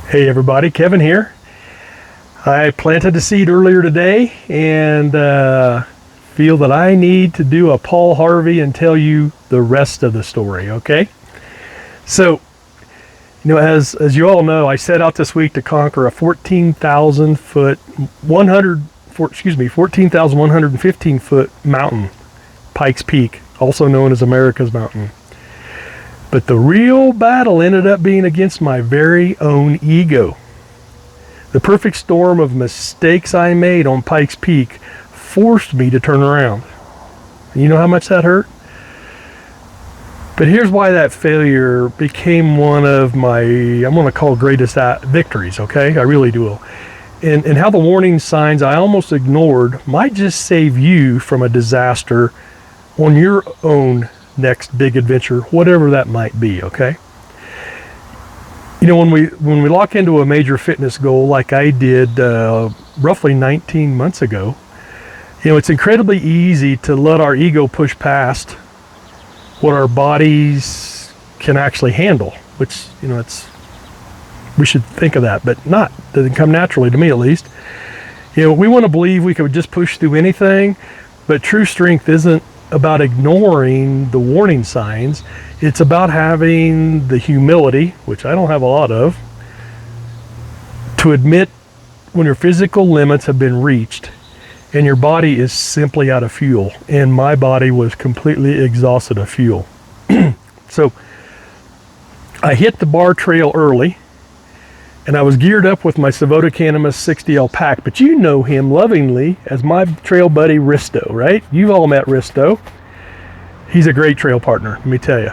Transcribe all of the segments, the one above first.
Hey everybody, Kevin here. I planted a seed earlier today and feel that I need to do a Paul Harvey and tell you the rest of the story, okay? So, as you all know, I set out this week to conquer a 14,115 foot mountain, Pikes Peak, also known as America's Mountain. But the real battle ended up being against my very own ego. The perfect storm of mistakes I made on Pikes Peak forced me to turn around. You know how much that hurt? But here's why that failure became one of my, I'm going to call greatest victories, okay? I really do. And how the warning signs I almost ignored might just save you from a disaster on your own next big adventure, whatever that might be, okay? When we lock into a major fitness goal like I did roughly 19 months ago, it's incredibly easy to let our ego push past what our bodies can actually handle, which, we should think of that, but not. It doesn't come naturally to me, at least. We want to believe we could just push through anything, but true strength isn't about ignoring the warning signs. It's about having the humility, which I don't have a lot of, to admit when your physical limits have been reached and your body is simply out of fuel. And my body was completely exhausted of fuel. So I hit the Barr trail early and I was geared up with my Savota Cannabis 60L pack, but you know him lovingly as my trail buddy Risto, right? You've all met Risto. He's a great trail partner, let me tell you.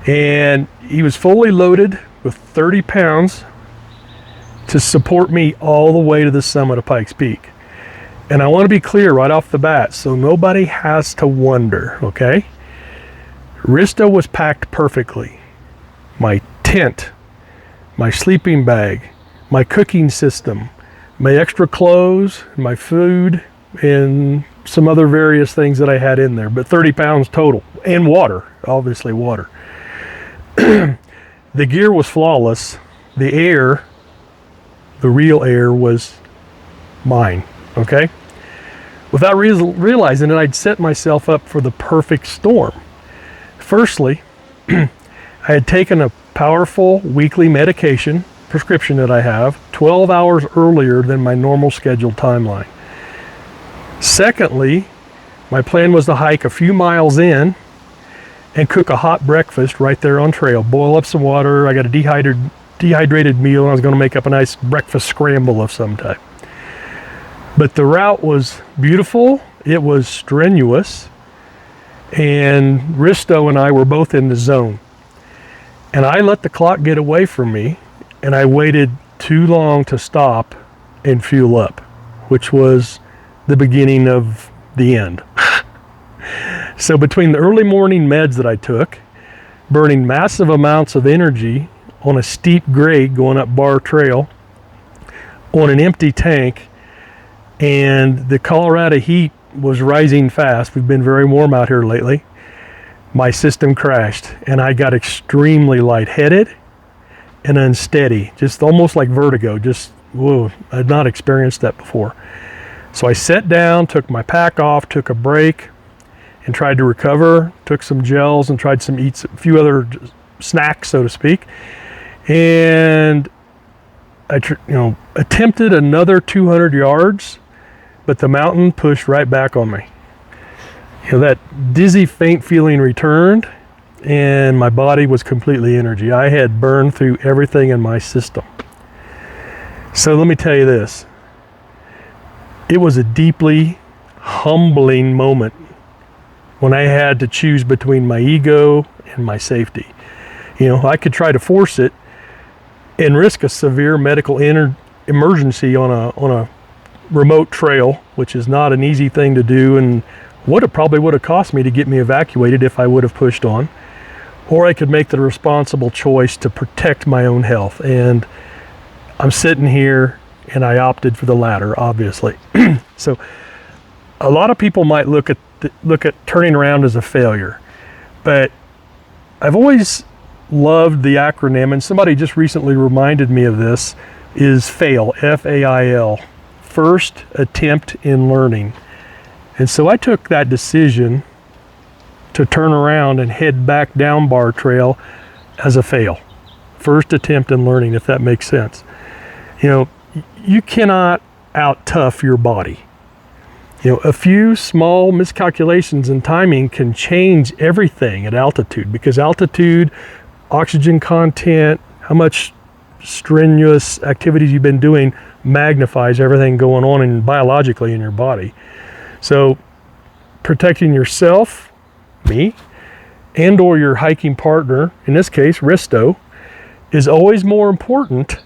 And he was fully loaded with 30 pounds to support me all the way to the summit of Pikes Peak. And I want to be clear right off the bat so nobody has to wonder, okay? Risto was packed perfectly. My tent, my sleeping bag, my cooking system, my extra clothes, my food, and some other various things that I had in there, but 30 pounds total, and water, obviously water. The gear was flawless. The air, the real air, was mine, okay? Without realizing it, I'd set myself up for the perfect storm. Firstly, I had taken a powerful weekly medication prescription that I have 12 hours earlier than my normal scheduled timeline. Secondly, my plan was to hike a few miles in and cook a hot breakfast right there on trail. Boil up some water. I got a dehydrated meal, and I was going to make up a nice breakfast scramble of some type. But the route was beautiful. It was strenuous. And Risto and I were both in the zone. And I let the clock get away from me, and I waited too long to stop and fuel up, which was the beginning of the end. So between the early morning meds that I took, burning massive amounts of energy on a steep grade going up Barr Trail, on an empty tank, and the Colorado heat was rising fast. We've been very warm out here lately. My system crashed and I got extremely lightheaded and unsteady, just almost like vertigo. Just, whoa, I'd not experienced that before. So I sat down, took my pack off, took a break, and tried to recover, took some gels and tried to eat a few other snacks, so to speak. And I attempted another 200 yards, but the mountain pushed right back on me. That dizzy, faint feeling returned, and my body was completely energy. I had burned through everything in my system. So let me tell you this. It was a deeply humbling moment when I had to choose between my ego and my safety. I could try to force it and risk a severe medical emergency on a remote trail, which is not an easy thing to do, and probably would have cost me to get me evacuated if I would have pushed on. Or I could make the responsible choice to protect my own health. And I'm sitting here and I opted for the latter, obviously. So a lot of people might look at turning around as a failure, but I've always loved the acronym, and somebody just recently reminded me of this, is FAIL, F-A-I-L, first attempt in learning. And so I took that decision to turn around and head back down Barr Trail as a fail. First attempt in learning, if that makes sense. You know, you cannot out-tough your body. You know, a few small miscalculations in timing can change everything at altitude, because altitude, oxygen content, how much strenuous activities you've been doing magnifies everything going on biologically in your body. So protecting yourself, me, and or your hiking partner, in this case, Risto, is always more important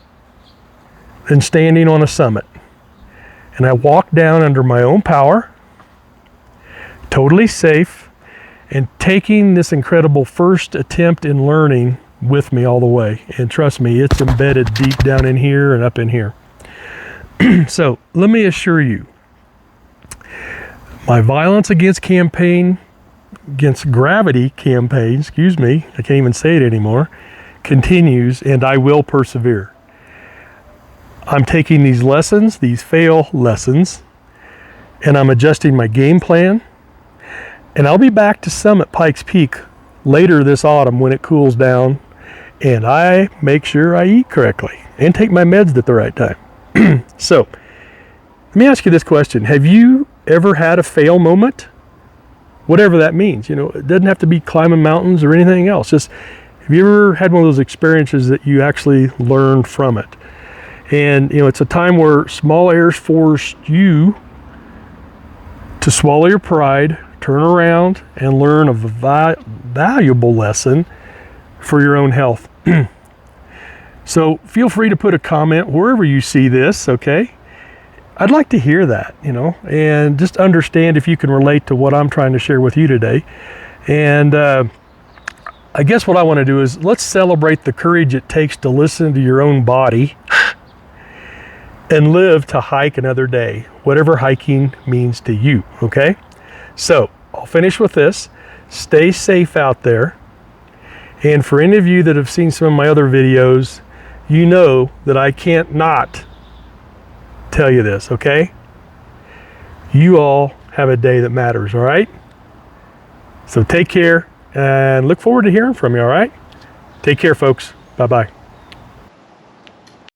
than standing on a summit. And I walked down under my own power, totally safe, and taking this incredible first attempt in learning with me all the way. And trust me, it's embedded deep down in here and up in here. So let me assure you, my violence against gravity campaign, excuse me, I can't even say it anymore, continues, and I will persevere. I'm taking these lessons, these fail lessons, and I'm adjusting my game plan. And I'll be back to summit Pikes Peak later this autumn when it cools down, and I make sure I eat correctly and take my meds at the right time. So, let me ask you this question. Have you ever had a fail moment? Whatever that means. You know, it doesn't have to be climbing mountains or anything else. Just, have you ever had one of those experiences that you actually learned from it? And, you know, it's a time where small errors forced you to swallow your pride, turn around, and learn a valuable lesson for your own health. So feel free to put a comment wherever you see this, okay? I'd like to hear that, you know, and just understand if you can relate to what I'm trying to share with you today. And I guess what I want to do is let's celebrate the courage it takes to listen to your own body and live to hike another day, whatever hiking means to you, okay? So I'll finish with this. Stay safe out there. And for any of you that have seen some of my other videos, you know that I can't not tell you this, okay? You all have a day that matters, all right? So take care and look forward to hearing from you, all right? Take care, folks. Bye-bye.